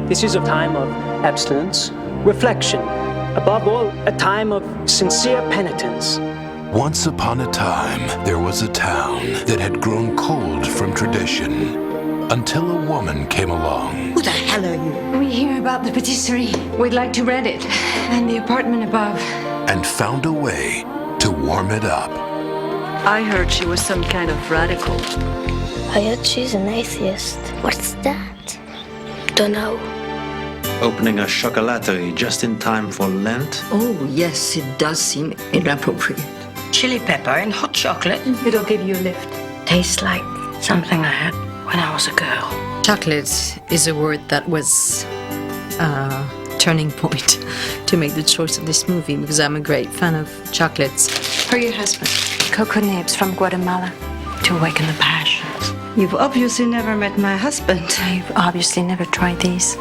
This is a time of abstinence, reflection, above all, a time of sincere penitence. Once upon a time, there was a town that had grown cold from tradition until a woman came along. Who the hell are you? We hear about the patisserie. We'd like to rent it. And the apartment above. And found a way to warm it up. I heard she was some kind of radical. I heard she's an atheist. What's that? Don't know. Opening a chocolaterie just in time for Lent? Oh, yes, it does seem inappropriate. Chili pepper and hot chocolate. It'll give you a lift. Tastes like something I had when I was a girl. Chocolate is a word that was a turning point to make the choice of this movie, because I'm a great fan of chocolates. For your husband. Cocoa nibs from Guatemala. To awaken the passions. You've obviously never met my husband. You've obviously never tried these.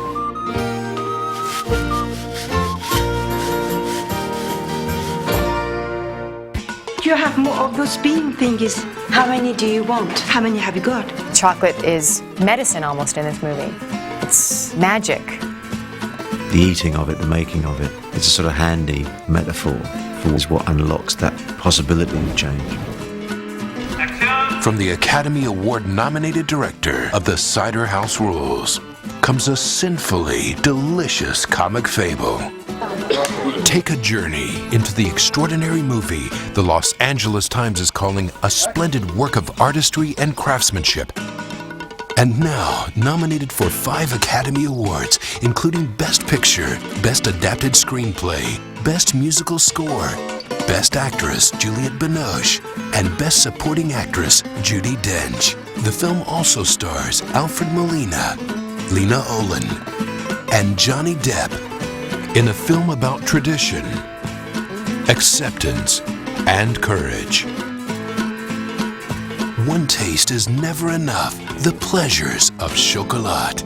You have more of those bean thingies. How many do you want? How many have you got? Chocolate is medicine almost in this movie. It's magic. The eating of it, the making of it, it's a sort of handy metaphor for what unlocks that possibility of change. From the Academy Award-nominated director of The Cider House Rules comes a sinfully delicious comic fable. Take a journey into the extraordinary movie the Los Angeles Times is calling a splendid work of artistry and craftsmanship. And now, nominated for 5 Academy Awards, including Best Picture, Best Adapted Screenplay, Best Musical Score, Best Actress, Juliette Binoche, and Best Supporting Actress, Judi Dench. The film also stars Alfred Molina, Lena Olin, and Johnny Depp in a film about tradition, acceptance, and courage. One taste is never enough. The pleasures of Chocolat.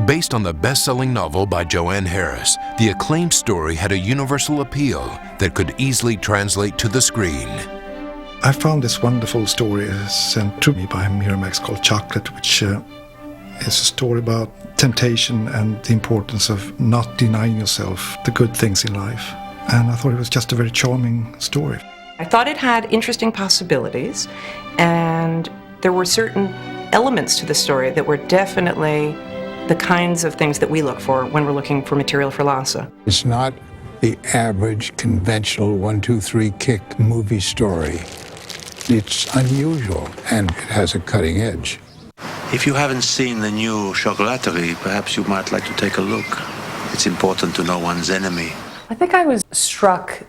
Based on the best-selling novel by Joanne Harris, the acclaimed story had a universal appeal that could easily translate to the screen. I found this wonderful story sent to me by Miramax called Chocolat, which is a story about temptation and the importance of not denying yourself the good things in life. And I thought it was just a very charming story. I thought it had interesting possibilities, and there were certain elements to the story that were definitely the kinds of things that we look for when we're looking for material for Lhasa. It's not the average, conventional 1, 2, 3 kick movie story. It's unusual, and it has a cutting edge. If you haven't seen the new chocolaterie, perhaps you might like to take a look. It's important to know one's enemy. I think I was struck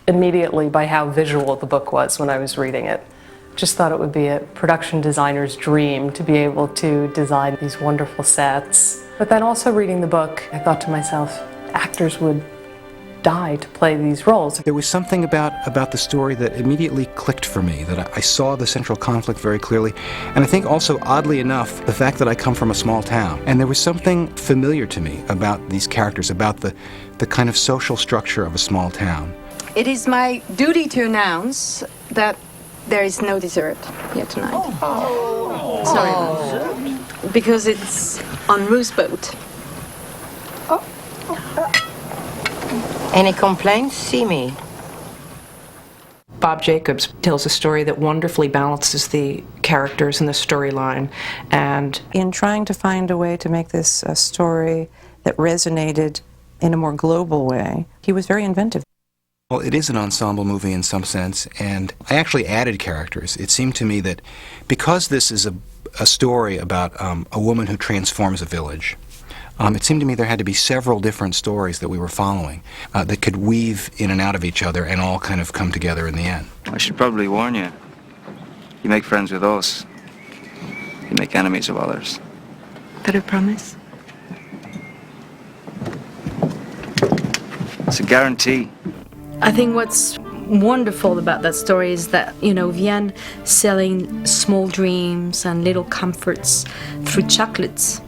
immediately by how visual the book was when I was reading it. Just thought it would be a production designer's dream to be able to design these wonderful sets. But then also reading the book, I thought to myself, actors would die to play these roles. There was something about the story that immediately clicked for me, that I saw the central conflict very clearly. And I think also, oddly enough, the fact that I come from a small town. And there was something familiar to me about these characters, about the kind of social structure of a small town. It is my duty to announce that there is no dessert here tonight. Sorry. Because it's en route boat. Any complaints? See me. Bob Jacobs tells a story that wonderfully balances the characters and the storyline. And in trying to find a way to make this a story that resonated in a more global way, he was very inventive. Well, it is an ensemble movie in some sense, and I actually added characters. It seemed to me that because this is a story about a woman who transforms a village, it seemed to me there had to be several different stories that we were following that could weave in and out of each other and all kind of come together in the end. I should probably warn you. You make friends with us, you make enemies of others. But I promise. It's a guarantee. I think what's wonderful about that story is that, you know, Vianne selling small dreams and little comforts through chocolates,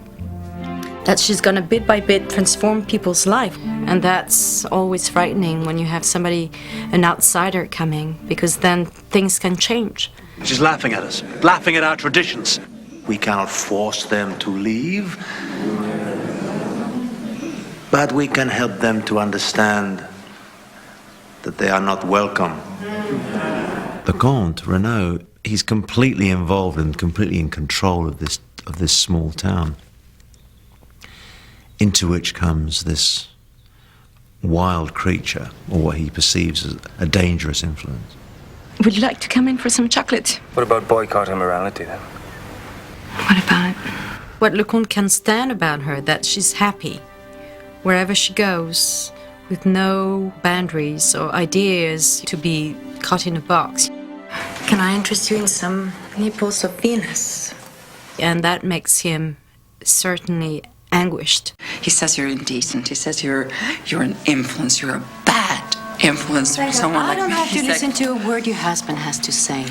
that she's gonna bit by bit transform people's life. And that's always frightening when you have somebody, an outsider coming, because then things can change. She's laughing at us, laughing at our traditions. We cannot force them to leave, but we can help them to understand that they are not welcome. The Comte, Renaud, he's completely involved and completely in control of this small town, into which comes this wild creature, or what he perceives as a dangerous influence. Would you like to come in for some chocolate? What about boycott and morality then? What about it? What Leconte can stand about her, that she's happy wherever she goes, with no boundaries or ideas to be caught in a box. Can I interest you in some nipples of Venus? And that makes him certainly anguished. He says you're indecent. He says you're an influence. You're a bad influence for someone like me. I don't have to He's listen like, to a word your husband has to say.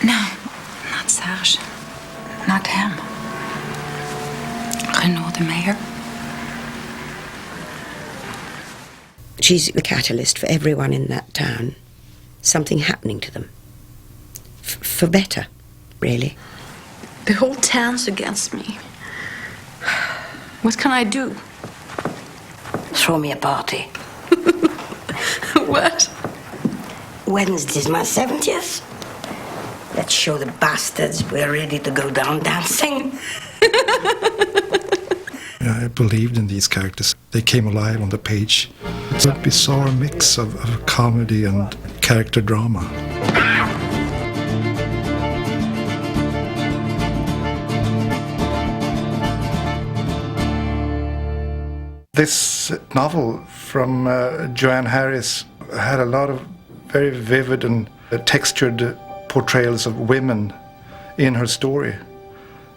No, not Serge. Not him. Renaud, the mayor. She's the catalyst for everyone in that town. Something happening to them. For better, really. The whole town's against me. What can I do? Throw me a party. What? Wednesday's my 70th. Let's show the bastards we're ready to go down dancing. I believed in these characters. They came alive on the page. It's a bizarre mix of comedy and character drama. This novel from Joanne Harris had a lot of very vivid and textured portrayals of women in her story.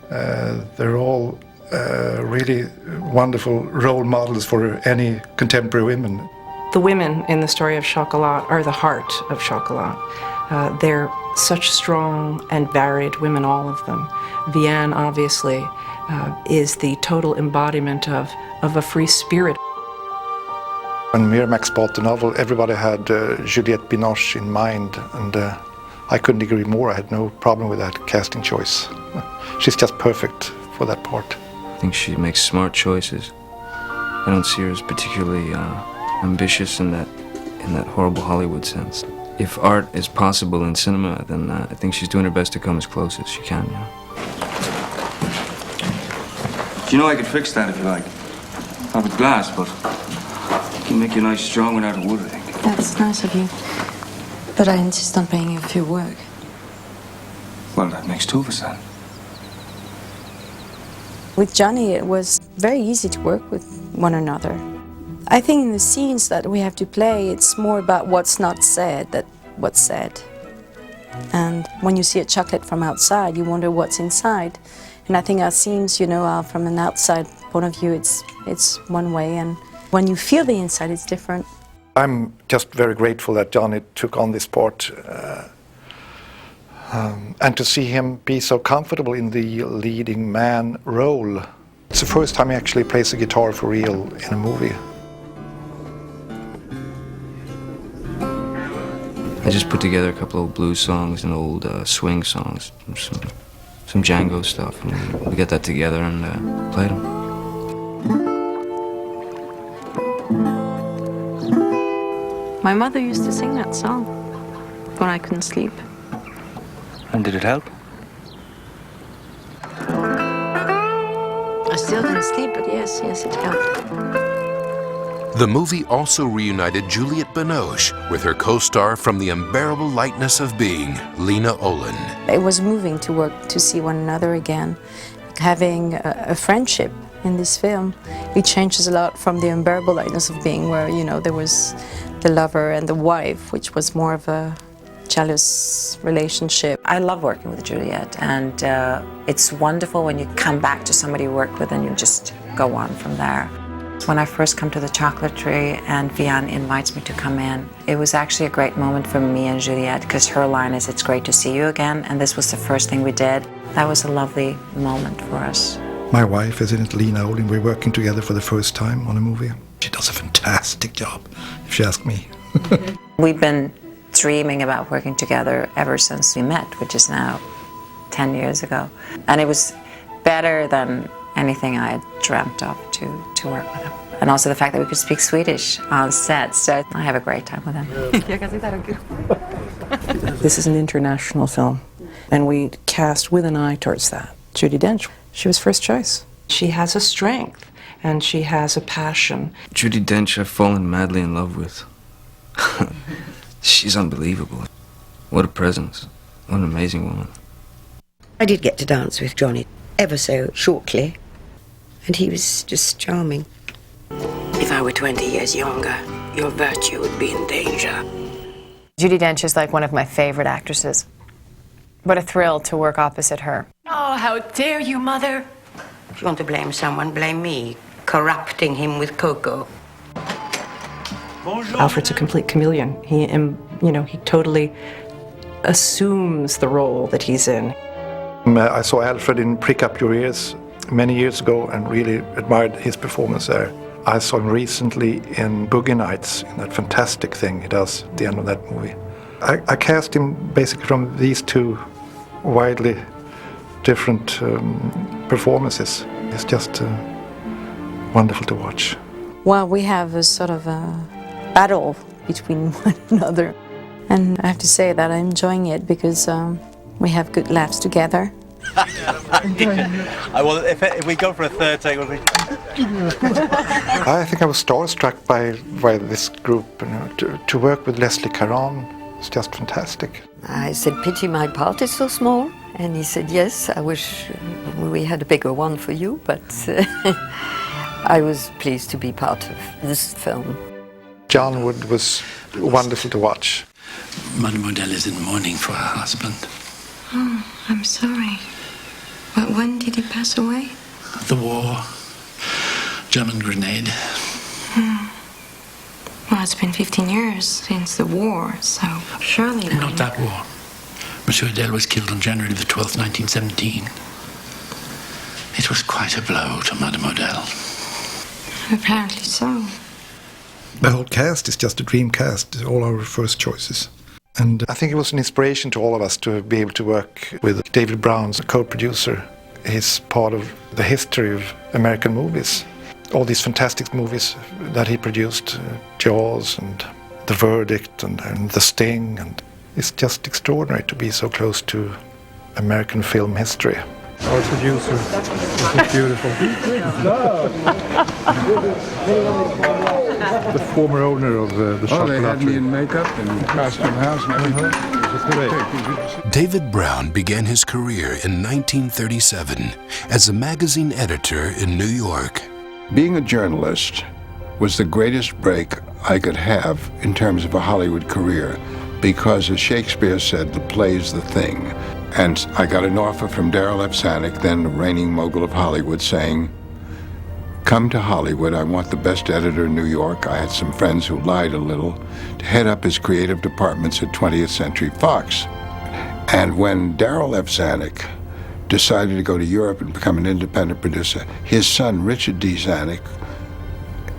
They're all really wonderful role models for any contemporary women. The women in the story of Chocolat are the heart of Chocolat. They're such strong and varied women, all of them. Vianne, obviously, is the total embodiment of a free spirit. When Miramax bought the novel, everybody had Juliette Binoche in mind, and I couldn't agree more. I had no problem with that casting choice. She's just perfect for that part. I think she makes smart choices. I don't see her as particularly ambitious in that horrible Hollywood sense. If art is possible in cinema, then I think she's doing her best to come as close as she can. You know I could fix that if you like. Not with glass, but I can make you nice strong one out of wood, I think. That's nice of you. But I insist on paying you for your work. Well, that makes two of us then. With Johnny, it was very easy to work with one another. I think in the scenes that we have to play, it's more about what's not said than what's said. And when you see a chocolate from outside, you wonder what's inside. And I think our scenes, are from an outside point of view, it's one way, and when you feel the inside, it's different. I'm just very grateful that Johnny took on this part, and to see him be so comfortable in the leading man role. It's the first time he actually plays the guitar for real in a movie. I just put together a couple of blues songs and old swing songs, some Django stuff, and we got that together and played them. My mother used to sing that song when I couldn't sleep. And did it help? I still didn't sleep, but yes, it helped. The movie also reunited Juliette Binoche with her co-star from The Unbearable Lightness of Being, Lena Olin. It was moving to work to see one another again. Having a friendship in this film, it changes a lot from The Unbearable Lightness of Being, where, there was the lover and the wife, which was more of a jealous relationship. I love working with Juliette, and it's wonderful when you come back to somebody you work with and you just go on from there. When I first come to the chocolaterie and Vianne invites me to come in, it was actually a great moment for me and Juliette, because her line is, "It's great to see you again," and this was the first thing we did. That was a lovely moment for us. My wife is in it, Lena Olin. We're working together for the first time on a movie. She does a fantastic job, if you ask me. We've been dreaming about working together ever since we met, which is now 10 years ago. And it was better than anything I had dreamt of to work with him. And also the fact that we could speak Swedish on set, so I have a great time with him. This is an international film, and we cast with an eye towards that. Judi Dench, she was first choice. She has a strength, and she has a passion. Judi Dench I've fallen madly in love with. She's unbelievable. What a presence. What an amazing woman. I did get to dance with Johnny ever so shortly, and he was just charming. If I were 20 years younger, your virtue would be in danger. Judi Dench is like one of my favorite actresses. What a thrill to work opposite her. Oh, how dare you, Mother! If you want to blame someone, blame me, corrupting him with cocoa. Alfred's a complete chameleon. He totally assumes the role that he's in. I saw Alfred in Prick Up Your Ears many years ago and really admired his performance there. I saw him recently in Boogie Nights, in that fantastic thing he does at the end of that movie. I cast him basically from these two widely different performances. It's just wonderful to watch. Well, we have a sort of a battle between one another. And I have to say that I'm enjoying it because we have good laughs together. Well, if we go for a third take, we'll be... I think I was starstruck by this group. To work with Leslie Caron is just fantastic. I said, pity my part is so small. And he said, yes, I wish we had a bigger one for you, but I was pleased to be part of this film. John Wood was wonderful to watch. Mademoiselle is in mourning for her husband. Oh, I'm sorry. But when did he pass away? The war. German grenade. Well, it's been 15 years since the war, so surely not. Not that war. Monsieur Adele was killed on January the 12th, 1917. It was quite a blow to Mademoiselle. Apparently so. The whole cast is just a dream cast, all our first choices. And I think it was an inspiration to all of us to be able to work with David Brown's co-producer. He's part of the history of American movies. All these fantastic movies that he produced, Jaws and The Verdict and The Sting. And it's just extraordinary to be so close to American film history. Our producer, it's beautiful. The former owner of the Chocolat. They had me in makeup and costume house and everything. David Brown began his career in 1937 as a magazine editor in New York. Being a journalist was the greatest break I could have in terms of a Hollywood career because, as Shakespeare said, the play's the thing. And I got an offer from Darryl F. Zanuck, then the reigning mogul of Hollywood, saying, come to Hollywood, I want the best editor in New York. I had some friends who lied a little, to head up his creative departments at 20th Century Fox. And when Darryl F. Zanuck decided to go to Europe and become an independent producer, his son, Richard D. Zanuck,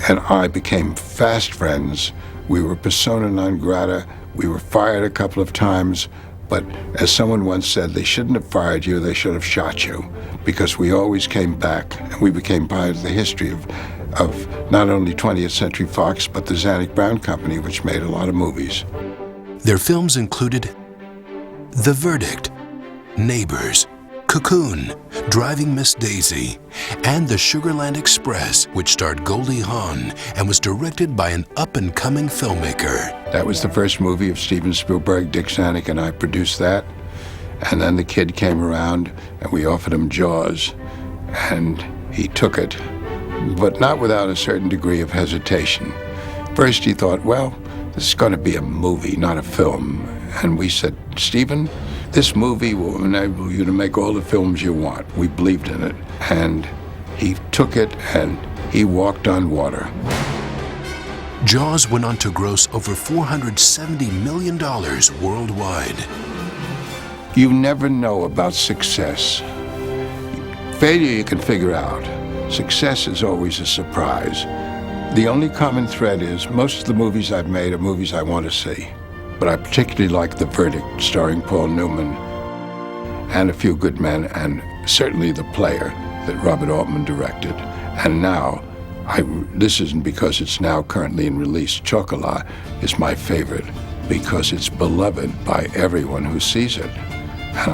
and I became fast friends. We were persona non grata. We were fired a couple of times. But as someone once said, they shouldn't have fired you, they should have shot you, because we always came back, and we became part of the history of not only 20th Century Fox, but the Zanuck Brown Company, which made a lot of movies. Their films included The Verdict, Neighbors, Cocoon, Driving Miss Daisy, and The Sugarland Express, which starred Goldie Hawn and was directed by an up-and-coming filmmaker. That was the first movie of Steven Spielberg. Dick Zanuck and I produced that. And then the kid came around and we offered him Jaws. And he took it, but not without a certain degree of hesitation. First he thought, well, this is going to be a movie, not a film. And we said, Steven, this movie will enable you to make all the films you want. We believed in it. And he took it and he walked on water. Jaws went on to gross over $470 million worldwide. You never know about success. Failure you can figure out. Success is always a surprise. The only common thread is most of the movies I've made are movies I want to see. But I particularly like The Verdict, starring Paul Newman, and A Few Good Men, and certainly the player that Robert Altman directed. And now, this isn't because it's now currently in release. Chocolat is my favorite because it's beloved by everyone who sees it. And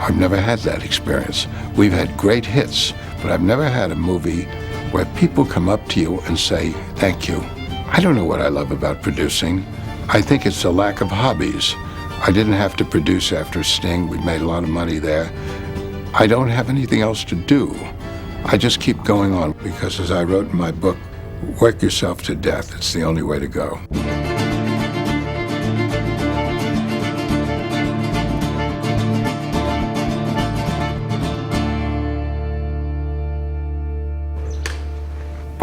I've never had that experience. We've had great hits, but I've never had a movie where people come up to you and say, thank you. I don't know what I love about producing. I think it's a lack of hobbies. I didn't have to produce after Sting. We made a lot of money there. I don't have anything else to do. I just keep going on because, as I wrote in my book, work yourself to death. It's the only way to go.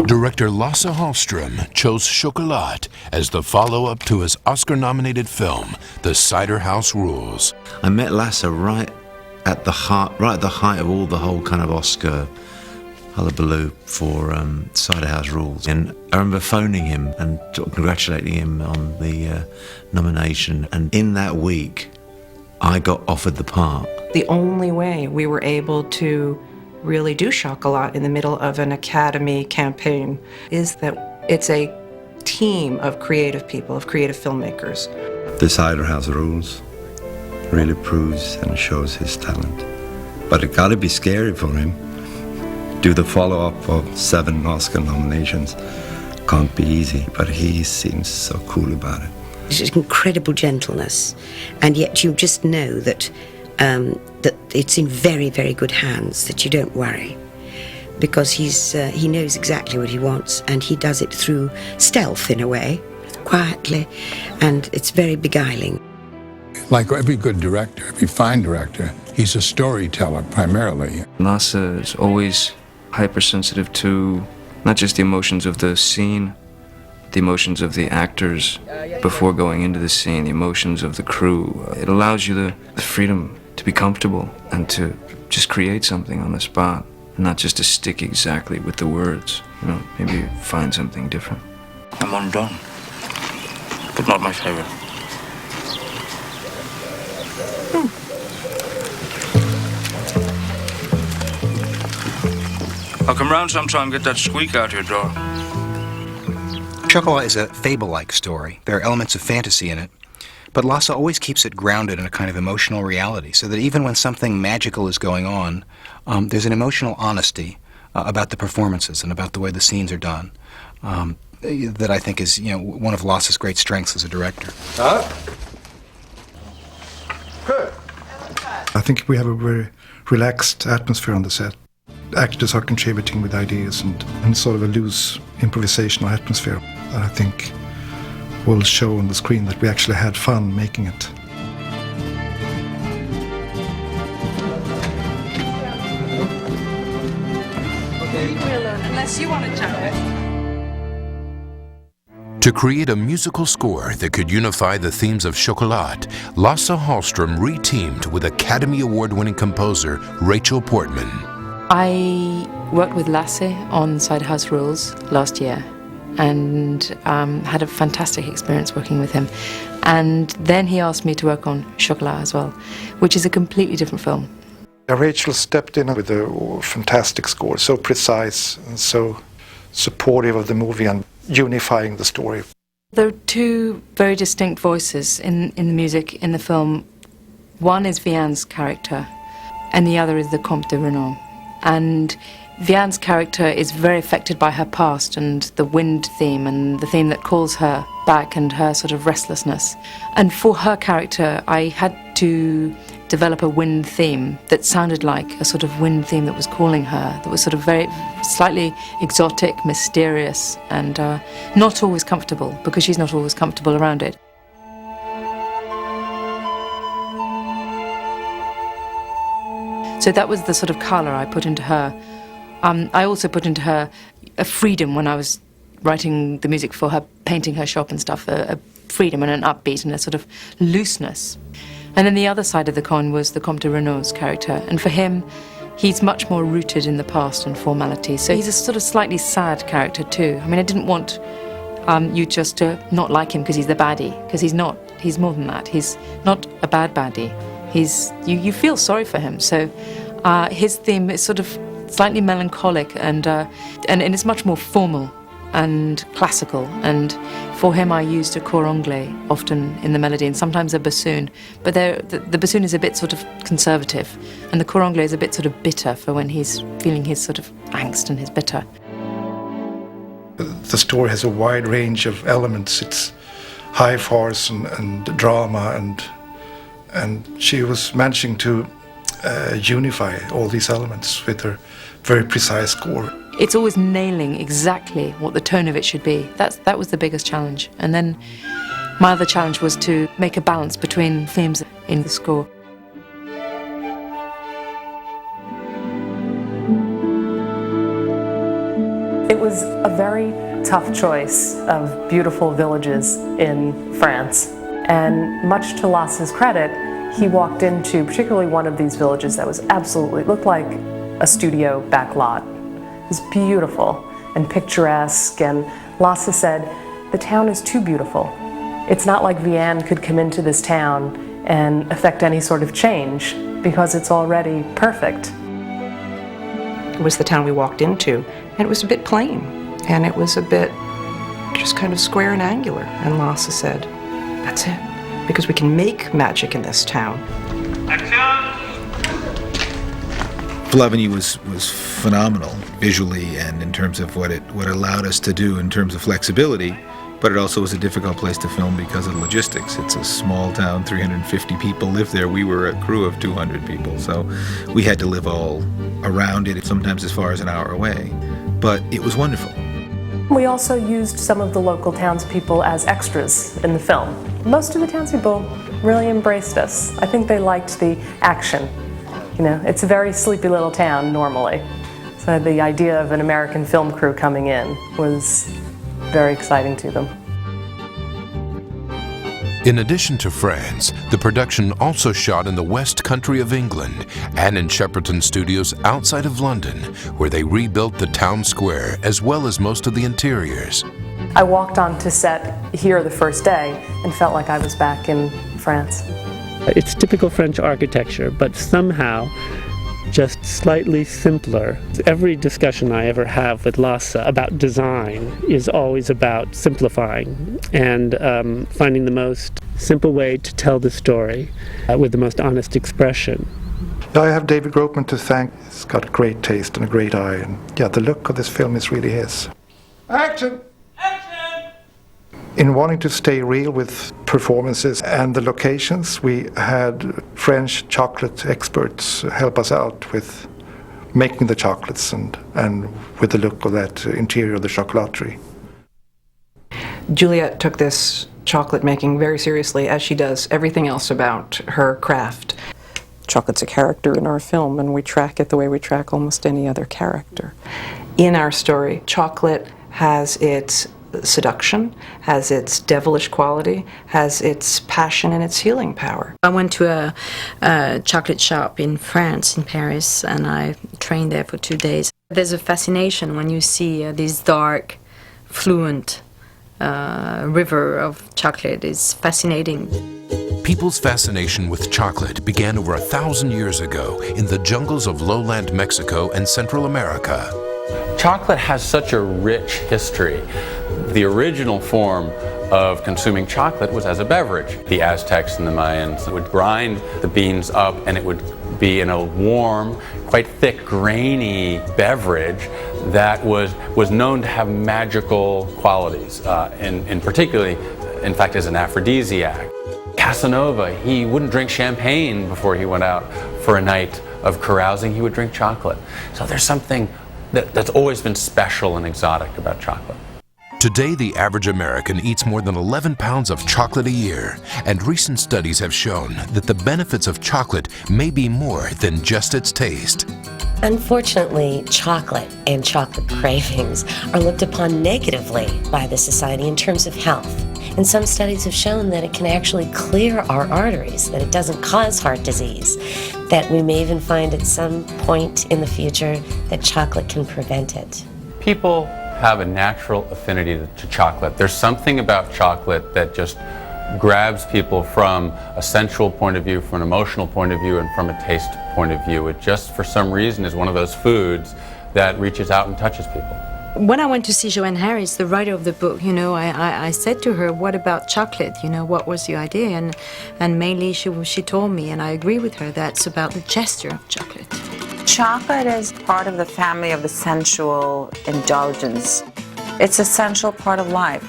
Director Lasse Hallström chose Chocolat as the follow-up to his Oscar-nominated film, The Cider House Rules. I met Lasse right at the height of all the whole kind of Oscar hullabaloo for Cider House Rules. And I remember phoning him and congratulating him on the nomination. And in that week, I got offered the part. The only way we were able to really do Chocolat in the middle of an Academy campaign is that it's a team of creative people, of creative filmmakers. The Cider House Rules really proves and shows his talent. But it gotta be scary for him. Do the follow-up of 7 Oscar nominations. Can't be easy, but he seems so cool about it. It's incredible gentleness, and yet you just know that that it's in very, very good hands, that you don't worry, because he knows exactly what he wants, and he does it through stealth in a way, quietly, and it's very beguiling. Like every good director, every fine director, he's a storyteller primarily. Lasse is always hypersensitive to not just the emotions of the scene, the emotions of the actors before going into the scene, the emotions of the crew. It allows you the freedom to be comfortable and to just create something on the spot, not just to stick exactly with the words. You know, maybe find something different. I'm undone, but not my favorite. I'll come round sometime, get that squeak out your door. Chocolat is a fable-like story. There are elements of fantasy in it, but Lasse always keeps it grounded in a kind of emotional reality, so that even when something magical is going on, there's an emotional honesty about the performances and about the way the scenes are done that I think is, one of Lasse's great strengths as a director. I think we have a very relaxed atmosphere on the set. Actors are contributing with ideas and sort of a loose improvisational atmosphere that I think will show on the screen that we actually had fun making it. Unless you want to jump it. To create a musical score that could unify the themes of Chocolat, Lasse Hallström re-teamed with Academy Award-winning composer Rachel Portman. I worked with Lasse on Cider House Rules last year and had a fantastic experience working with him. And then he asked me to work on Chocolat as well, which is a completely different film. Rachel stepped in with a fantastic score, so precise and so supportive of the movie and unifying the story. There are two very distinct voices in the music in the film. One is Vianne's character, and the other is the Comte de Renaud. And Vianne's character is very affected by her past and the wind theme and the theme that calls her back and her sort of restlessness. And for her character, I had to develop a wind theme that sounded like a sort of wind theme that was calling her, that was sort of very slightly exotic, mysterious, and not always comfortable, because she's not always comfortable around it. So that was the sort of colour I put into her. I also put into her a freedom when I was writing the music for her, painting her shop and stuff, a freedom and an upbeat and a sort of looseness. And then the other side of the coin was the Comte de Renaud's character. And for him, he's much more rooted in the past and formality. So he's a sort of slightly sad character too. I mean, I didn't want you just to not like him because he's the baddie, because he's not. He's more than that. He's not a bad baddie. You feel sorry for him. So His theme is sort of slightly melancholic and it's much more formal and classical, and for him I used a cor anglais often in the melody and sometimes a bassoon, but the bassoon is a bit sort of conservative and the cor anglais is a bit sort of bitter for when he's feeling his sort of angst and his bitter. The story has a wide range of elements. It's high farce and drama, and she was managing to unify all these elements with her very precise score. It's always nailing exactly what the tone of it should be. That was the biggest challenge. And then my other challenge was to make a balance between themes in the score. It was a very tough choice of beautiful villages in France. And much to Lasse's credit, he walked into particularly one of these villages that was absolutely, looked like a studio back lot. It was beautiful and picturesque, and Lasse said, the town is too beautiful. It's not like Vian could come into this town and affect any sort of change because it's already perfect. It was the town we walked into, and it was a bit plain, and it was a bit just kind of square and angular. And Lasse said, that's it, because we can make magic in this town. Full Avenue was phenomenal visually and in terms of what it allowed us to do in terms of flexibility, but it also was a difficult place to film because of logistics. It's a small town, 350 people live there. We were a crew of 200 people, so we had to live all around it, sometimes as far as an hour away, but it was wonderful. We also used some of the local townspeople as extras in the film. Most of the townspeople really embraced us. I think they liked the action. You know, it's a very sleepy little town normally. So the idea of an American film crew coming in was very exciting to them. In addition to France, the production also shot in the West Country of England and in Shepperton Studios outside of London, where they rebuilt the town square as well as most of the interiors. I walked onto set here the first day and felt like I was back in France. It's typical French architecture, but somehow just slightly simpler. Every discussion I ever have with Lasse about design is always about simplifying and finding the most simple way to tell the story with the most honest expression. I have David Gropeman to thank. He's got great taste and a great eye, and yeah, the look of this film is really his. Action! In wanting to stay real with performances and the locations, we had French chocolate experts help us out with making the chocolates and with the look of that interior of the chocolaterie. Juliette took this chocolate making very seriously, as she does everything else about her craft. Chocolate's a character in our film, and we track it the way we track almost any other character. In our story, chocolate has its seduction, has its devilish quality, has its passion and its healing power. I went to a chocolate shop in France, in Paris, and I trained there for 2 days. There's a fascination when you see this dark, fluent river of chocolate. It's fascinating. People's fascination with chocolate began over 1,000 years ago in the jungles of lowland Mexico and Central America. Chocolate has such a rich history. The original form of consuming chocolate was as a beverage. The Aztecs and the Mayans would grind the beans up, and it would be in a warm, quite thick, grainy beverage that was known to have magical qualities, and particularly, in fact, as an aphrodisiac. Casanova, he wouldn't drink champagne before he went out for a night of carousing. He would drink chocolate. So there's something that's always been special and exotic about chocolate. Today, the average American eats more than 11 pounds of chocolate a year, and recent studies have shown that the benefits of chocolate may be more than just its taste. Unfortunately, chocolate and chocolate cravings are looked upon negatively by the society in terms of health. And some studies have shown that it can actually clear our arteries, that it doesn't cause heart disease, that we may even find at some point in the future that chocolate can prevent it. People have a natural affinity to chocolate. There's something about chocolate that just grabs people from a sensual point of view, from an emotional point of view, and from a taste point of view. It just, for some reason, is one of those foods that reaches out and touches people. When I went to see Joanne Harris, the writer of the book, you know, I said to her, what about chocolate? You know, what was your idea? And mainly she told me, and I agree with her, that's about the gesture of chocolate. Chocolate is part of the family of the sensual indulgence. It's an essential part of life.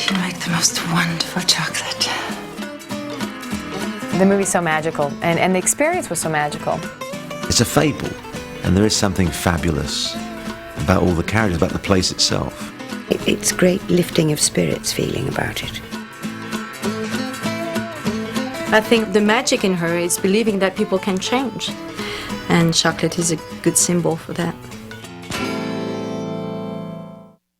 You make the most wonderful chocolate. The movie's so magical, and the experience was so magical. It's a fable, and there is something fabulous about all the characters, about the place itself. It's great lifting of spirits feeling about it. I think the magic in her is believing that people can change, and chocolate is a good symbol for that.